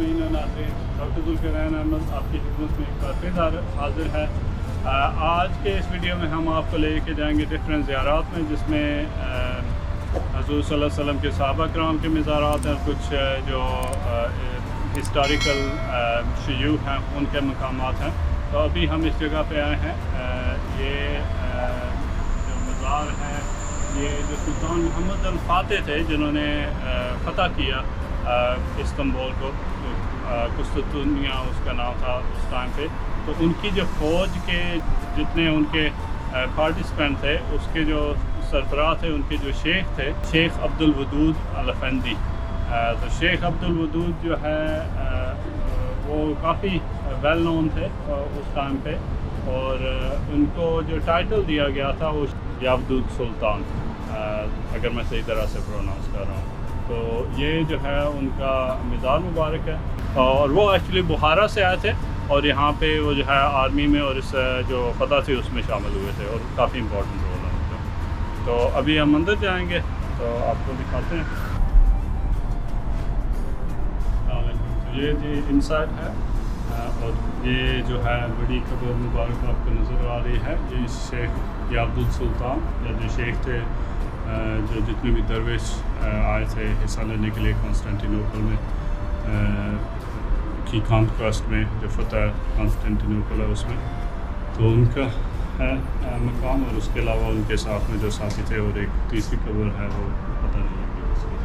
سامعین و ناظرین، ڈاکٹر ذوالقرنین احمد آپ کی خدمت میں ایک بار پھر حاضر ہے۔ آج کے اس ویڈیو میں ہم آپ کو لے کے جائیں گے ڈفرینٹ زیارات میں، جس میں حضور صلی اللہ علیہ وسلم کے صحابہ کرام کے مزارات ہیں، کچھ جو ہسٹوریکل شیوخ ہیں ان کے مقامات ہیں۔ تو ابھی ہم اس جگہ پہ آئے ہیں۔ یہ جو مزار ہے، یہ جو سلطان محمد الفاتح تھے جنہوں نے فتح کیا استنبول کو، قسطنطنیہ اس کا نام تھا اس ٹائم پہ، تو ان کی جو فوج کے جتنے ان کے پارٹیسپینٹ تھے، اس کے جو سربراہ تھے، ان کے جو شیخ تھے، شیخ عبد الودود الافندی۔ تو شیخ عبد الودود جو ہے وہ کافی ویل نون تھے اس ٹائم پہ، اور ان کو جو ٹائٹل دیا گیا تھا وہ یابدود سلطان، اگر میں صحیح طرح سے پروناؤنس کر رہا ہوں۔ تو یہ جو ہے ان کا مزار مبارک ہے، اور وہ ایکچولی بخارا سے آئے تھے، اور یہاں پہ وہ جو ہے آرمی میں اور اس جو فتح تھی اس میں شامل ہوئے تھے، اور کافی امپورٹنٹ رول ہے ان کا۔ تو ابھی ہم اندر جائیں گے تو آپ کو دکھاتے ہیں۔ یہ جی انسائڈ ہے، اور یہ جو ہے بڑی قبر مبارک آپ کو نظر آ رہی ہے، یہ شیخ یابدود سلطان، یا جو شیخ تھے، جو جتنے بھی درویش آئے تھے حصہ لینے کے لیے کانسٹینٹینوپل میں کی کانکویسٹ میں، جو فتح کانسٹینٹینوپل ہے اس میں، تو ان کا ہے مقام، اور اس کے علاوہ ان کے ساتھ میں جو ساتھی تھے، اور ایک تیسری قبر ہے وہ پتہ نہیں ہے کہ اس کی۔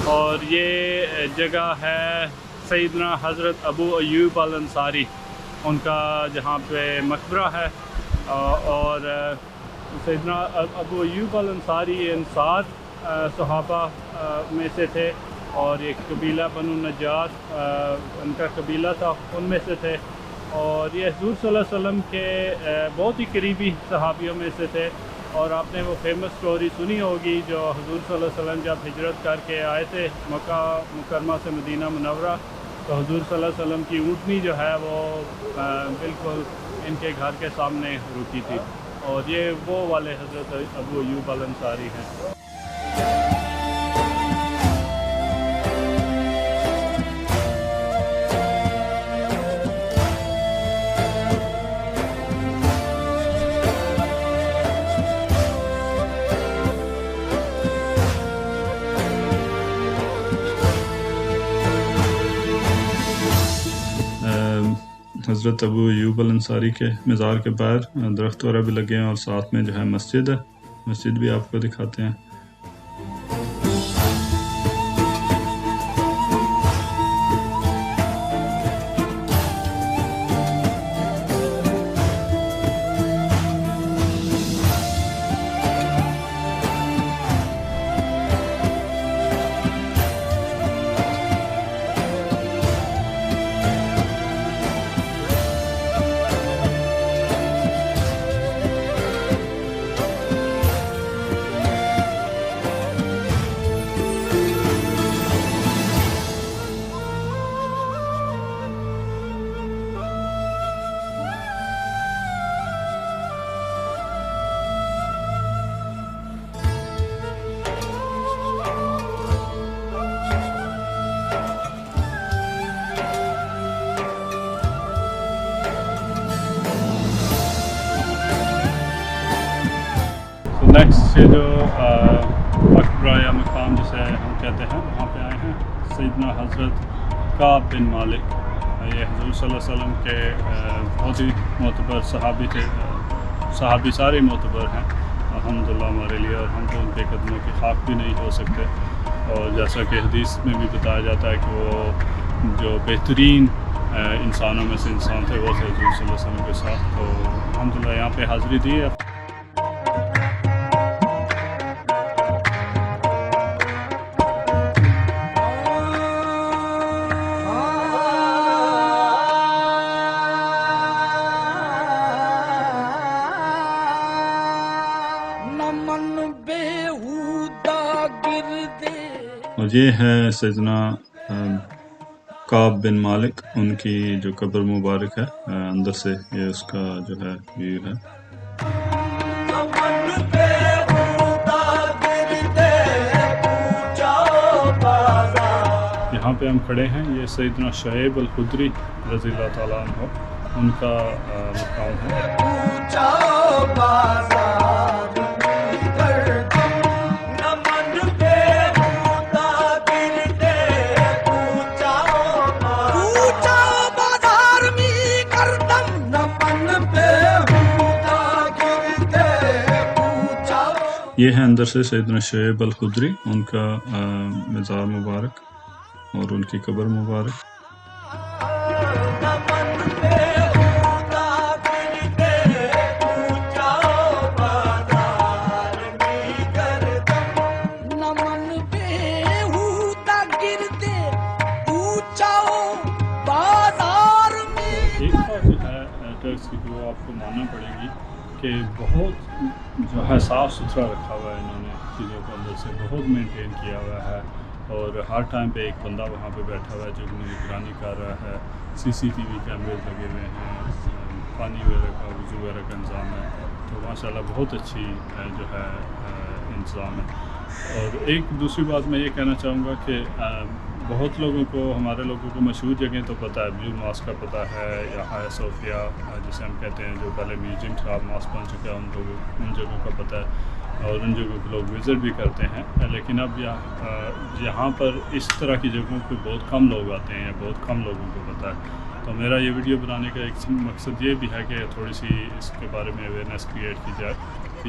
اور یہ جگہ ہے سیدنا حضرت ابو ایوب الانصاری، ان کا جہاں پہ مقبرہ ہے، اور سیدنا ابو ایوب الانصاری انصار صحابہ میں سے تھے، اور ایک قبیلہ بنو نجار ان کا قبیلہ تھا، ان میں سے تھے، اور یہ حضور صلی اللہ علیہ وسلم کے بہت ہی قریبی صحابیوں میں سے تھے۔ اور آپ نے وہ فیمس سٹوری سنی ہوگی، جو حضور صلی اللہ علیہ وسلم جب ہجرت کر کے آئے تھے مکہ مکرمہ سے مدینہ منورہ، تو حضور صلی اللہ علیہ وسلم کی اونٹنی جو ہے وہ بالکل ان کے گھر کے سامنے رکی تھی، اور یہ وہ والے حضرت ابو ایوب الانصاری ہیں۔ حضرت ابو ایوب الانصاری کے مزار کے باہر درخت وغیرہ بھی لگے ہیں، اور ساتھ میں جو ہے مسجد ہے، مسجد بھی آپ کو دکھاتے ہیں۔ نیکسٹ یہ جو مقبرہ یا مقام جسے ہم کہتے ہیں، وہاں پہ آئے ہیں سیدنا حضرت کعب بن مالک۔ یہ حضور صلی اللہ علیہ وسلم کے بہت ہی معتبر صحابی تھے، صحابی سارے معتبر ہیں الحمدللہ ہمارے لیے، اور ہم تو ان کے قدموں کی خاک بھی نہیں ہو سکتے۔ اور جیسا کہ حدیث میں بھی بتایا جاتا ہے کہ وہ جو بہترین انسانوں میں سے انسان تھے، وہ تھے حضور صلی اللہ علیہ وسلم کے ساتھ۔ تو الحمدللہ یہاں پہ حاضری دی ہے۔ اور یہ ہے سیدنا کعب بن مالک، ان کی جو قبر مبارک ہے، اندر سے یہ اس کا جو ہے ویو ہے۔ یہاں پہ ہم کھڑے ہیں، یہ سیدنا شعیب الخدری رضی اللہ تعالیٰ عنہ ان کا مقام ہے۔ یہ ہے اندر سے سیدنا شعیب الخدری، ان کا مزار مبارک اور ان کی قبر مبارک۔ ایک بات جو ہے ٹرکس کی وہ آپ کو ماننا پڑے گی کہ بہت جو ہے صاف ستھرا رکھا ہوا ہے انہوں نے چیزوں کو، اندر سے بہت مینٹین کیا ہوا ہے، اور ہر ٹائم پہ ایک بندہ وہاں پہ بیٹھا ہوا ہے جو نگرانی کر رہا ہے۔ CCTV کیمرے لگے ہوئے ہیں، پانی وغیرہ کا، وضو وغیرہ کا انتظام ہے، تو ماشاءاللہ بہت اچھی جو ہے انتظام ہے۔ اور ایک دوسری بات میں یہ کہنا چاہوں گا کہ بہت لوگوں کو، ہمارے لوگوں کو مشہور جگہیں تو پتہ ہے، بلیو ماسک کا پتہ ہے، یا ہایا صوفیہ جسے ہم کہتے ہیں، جو پہلے میوزیم تھا، ماسک بن چکا ہے، ان جگہوں کا پتہ ہے، اور ان جگہوں کو لوگ وزٹ بھی کرتے ہیں، لیکن اب یہاں پر اس طرح کی جگہوں پہ بہت کم لوگ آتے ہیں، یا بہت کم لوگوں کو پتہ ہے۔ تو میرا یہ ویڈیو بنانے کا ایک مقصد یہ بھی ہے کہ تھوڑی سی اس کے بارے میں اویئرنیس کریٹ کی جائے۔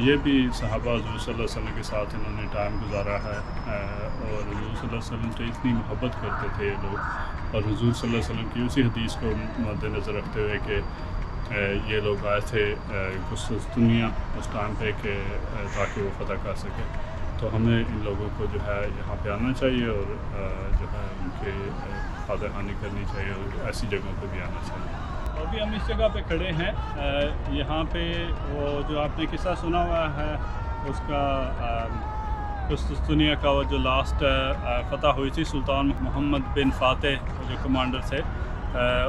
یہ بھی صحابہ حضور صلی اللہ علیہ وسلم کے ساتھ انہوں نے ٹائم گزارا ہے، اور حضور صلی اللہ علیہ وسلم سے اتنی محبت کرتے تھے یہ لوگ، اور حضور صلی اللہ علیہ وسلم کی اسی حدیث کو مد نظر رکھتے ہوئے کہ یہ لوگ آئے تھے قسطنطنیہ اس ٹائم پہ کہ تاکہ وہ فتح کر سکے، تو ہمیں ان لوگوں کو جو ہے یہاں پہ آنا چاہیے، اور جو ہے ان کے خاطر خانی کرنی چاہیے، اور ایسی جگہوں پہ بھی آنا چاہیے۔ ابھی ہم اس جگہ پہ کھڑے ہیں، یہاں پہ وہ جو آپ نے قصہ سنا ہوا ہے اس کا، قسطنطنیہ کا، وہ جو لاسٹ فتح ہوئی تھی سلطان محمد بن فاتح جو کمانڈر تھے،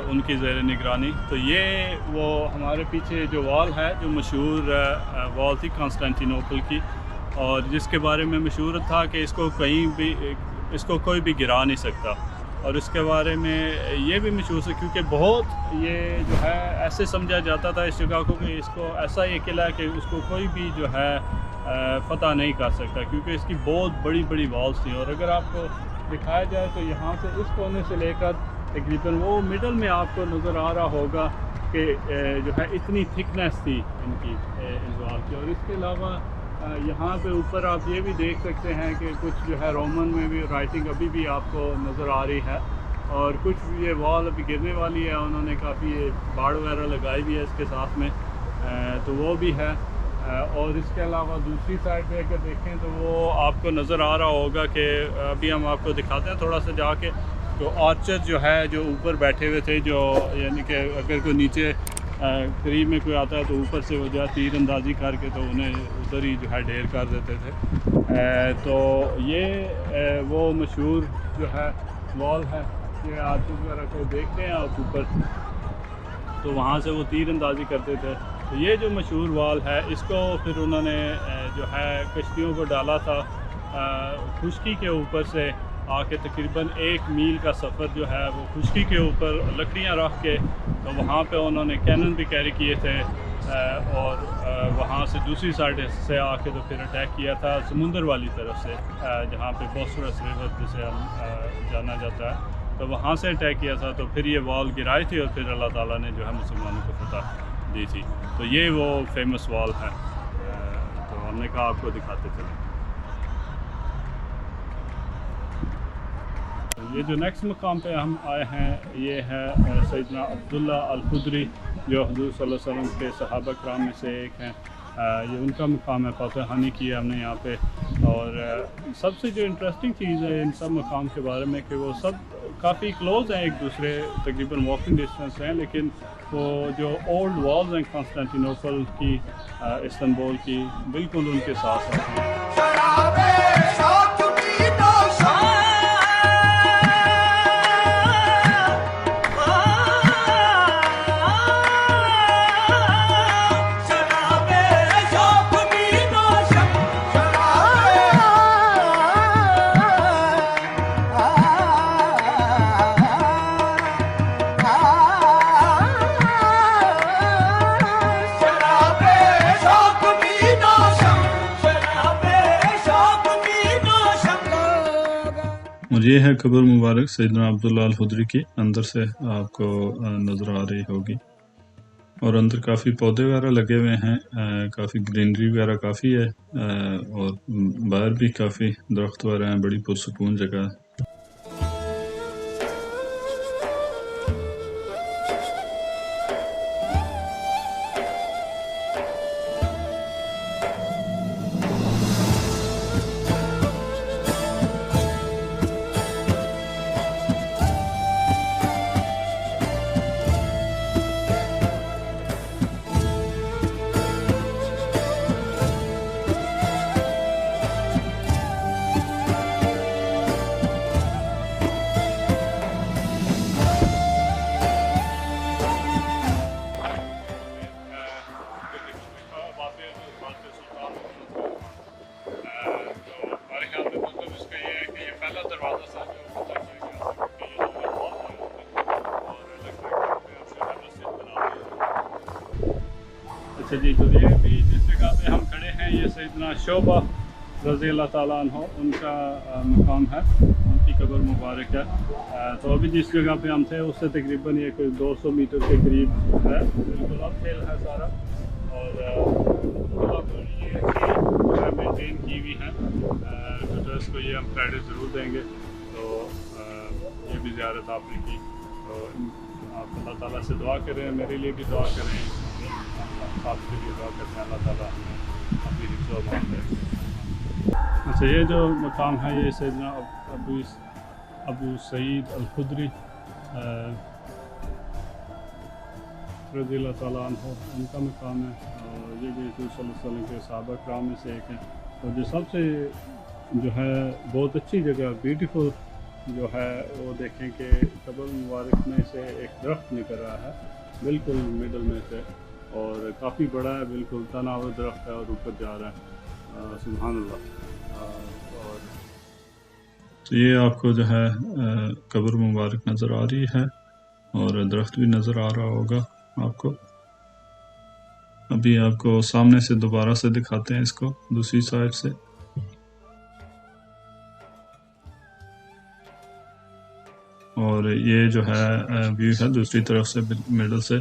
ان کی زیر نگرانی، تو یہ وہ ہمارے پیچھے جو وال ہے، جو مشہور وال تھی کانسٹینٹینوپل کی، اور جس کے بارے میں مشہور تھا کہ اس کو کوئی بھی گرا نہیں سکتا، اور اس کے بارے میں یہ بھی مشہور ہے کیونکہ بہت یہ جو ہے ایسے سمجھا جاتا تھا اس جگہ کو کہ اس کو ایسا یہ قلعہ ہے کہ اس کو کوئی بھی جو ہے فتح نہیں کر سکتا، کیونکہ اس کی بہت بڑی بڑی والز تھیں، اور اگر آپ کو دکھایا جائے تو یہاں سے اس کونے سے لے کر تقریباً وہ مڈل میں آپ کو نظر آ رہا ہوگا کہ جو ہے اتنی تھکنیس تھی ان کی اس وال کی۔ اور اس کے علاوہ یہاں پہ اوپر آپ یہ بھی دیکھ سکتے ہیں کہ کچھ جو ہے رومن میں بھی رائٹنگ ابھی بھی آپ کو نظر آ رہی ہے، اور کچھ یہ وال ابھی گرنے والی ہے، انہوں نے کافی باڑ وغیرہ لگائی بھی ہے اس کے ساتھ میں، تو وہ بھی ہے۔ اور اس کے علاوہ دوسری سائڈ پہ اگر دیکھیں تو وہ آپ کو نظر آ رہا ہوگا کہ ابھی ہم آپ کو دکھاتے ہیں تھوڑا سا جا کے، تو آرچر جو ہے جو اوپر بیٹھے ہوئے تھے، جو یعنی کہ اگر کوئی نیچے قریب میں کوئی آتا ہے تو اوپر سے وہ جو ہے تیر اندازی کر کے تو انہیں ادھر ہی جو ہے ڈھیر کر دیتے تھے، تو یہ وہ مشہور جو ہے وال ہے، یہ آرچز وغیرہ کو دیکھتے ہیں آپ اوپر، تو وہاں سے وہ تیر اندازی کرتے تھے۔ تو یہ جو مشہور وال ہے، اس کو پھر انہوں نے جو ہے کشتیوں کو ڈالا تھا خشکی کے اوپر سے آ کے، تقریباً 1 میل کا سفر جو ہے وہ خشکی کے اوپر لکڑیاں رکھ کے، تو وہاں پہ انہوں نے کینن بھی کیری کیے تھے، اور وہاں سے دوسری سائڈ سے آ کے تو پھر اٹیک کیا تھا سمندر والی طرف سے، جہاں پہ بوسورس ریور جسے ہم جانا جاتا ہے، تو وہاں سے اٹیک کیا تھا، تو پھر یہ وال گرائی تھی، اور پھر اللہ تعالیٰ نے جو ہے مسلمانوں کو فتح دی تھی۔ تو یہ وہ فیمس وال ہے، تو ہم نے کہا آپ کو دکھاتے تھے۔ یہ جو نیکسٹ مقام پہ ہم آئے ہیں، یہ ہے سیدنا عبداللہ الخدری، جو حضور صلی اللہ علیہ وسلم کے صحابہ کرام میں سے ایک ہیں، یہ ان کا مقام ہے، فاتح خانی کی ہے ہم نے یہاں پہ۔ اور سب سے جو انٹرسٹنگ چیز ہے ان سب مقام کے بارے میں کہ وہ سب کافی کلوز ہیں ایک دوسرے، تقریباً واکنگ ڈسٹینس ہیں، لیکن وہ جو اولڈ والز ہیں کانسٹینٹینوپل کی، استنبول کی، بالکل ان کے ساتھ ہیں۔ اور یہ ہے قبر مبارک سیدنا عبداللہ الخدری کی، اندر سے آپ کو نظر آ رہی ہوگی، اور اندر کافی پودے وغیرہ لگے ہوئے ہیں، کافی گرینری وغیرہ کافی ہے، اور باہر بھی کافی درخت وغیرہ ہیں، بڑی پرسکون جگہ ہے۔ اچھا جی، تو یہ بھی جس جگہ پہ ہم کھڑے ہیں یہ سیدنا شعبہ رضی اللہ تعالیٰ عنہ ان کا مقام ہے، ان کی قبر مبارک ہے۔ تو ابھی جس جگہ پہ ہم تھے اس سے تقریباً یہ کوئی 200 میٹر کے قریب ہے، بالکل اب کھیل ہے سارا، اور یہ اچھی مینٹین کی ہوئی ہے، تو اس کو یہ ہم کریڈٹ ضرور دیں گے۔ تو یہ بھی زیارت آپ نے کی، تو آپ اللہ تعالیٰ سے دعا کریں، میرے لیے بھی دعا کریں، آپ کے لیے دعا کرتے ہیں اللہ تعالیٰ ہمیں اپنی حفظ و امان رکھے۔ اچھا، یہ جو مقام ہے یہ سیدنا ابو سعید الخدری رضی اللہ تعالیٰ عنہ ان کا مقام ہے، اور یہ بھی رسول صلی اللہ علیہ وسلم کے صحابہ کرام میں سے ایک ہے، اور جو سب سے جو ہے بہت اچھی جگہ بیوٹیفل جو ہے وہ دیکھیں کہ قبر مبارک میں سے ایک درخت نکل رہا ہے بالکل مڈل میں سے، اور کافی بڑا ہے، بالکل تناور درخت ہے اور اوپر جا رہا ہے، سبحان اللہ۔ اور تو یہ آپ کو جو ہے قبر مبارک نظر آ رہی ہے، اور درخت بھی نظر آ رہا ہوگا آپ کو۔ ابھی آپ کو سامنے سے دوبارہ سے دکھاتے ہیں اس کو دوسری سائڈ سے۔ اور یہ جو ہے ویو ہے دوسری طرف سے، مڈل سے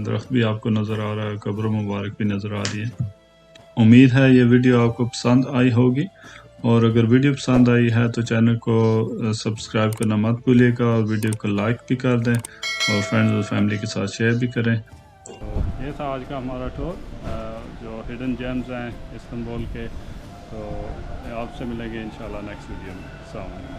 درخت بھی آپ کو نظر آ رہا ہے، قبر مبارک بھی نظر آ رہی ہے۔ امید ہے یہ ویڈیو آپ کو پسند آئی ہوگی، اور اگر ویڈیو پسند آئی ہے تو چینل کو سبسکرائب کرنا مت بھولیے گا، اور ویڈیو کو لائک بھی کر دیں، اور فرینڈز اور فیملی کے ساتھ شیئر بھی کریں۔ تو یہ تھا آج کا ہمارا ٹور، جو ہڈن جیمز ہیں استنبول کے، تو آپ سے ملیں گے انشاءاللہ نیکسٹ ویڈیو میں۔ السلام علیکم۔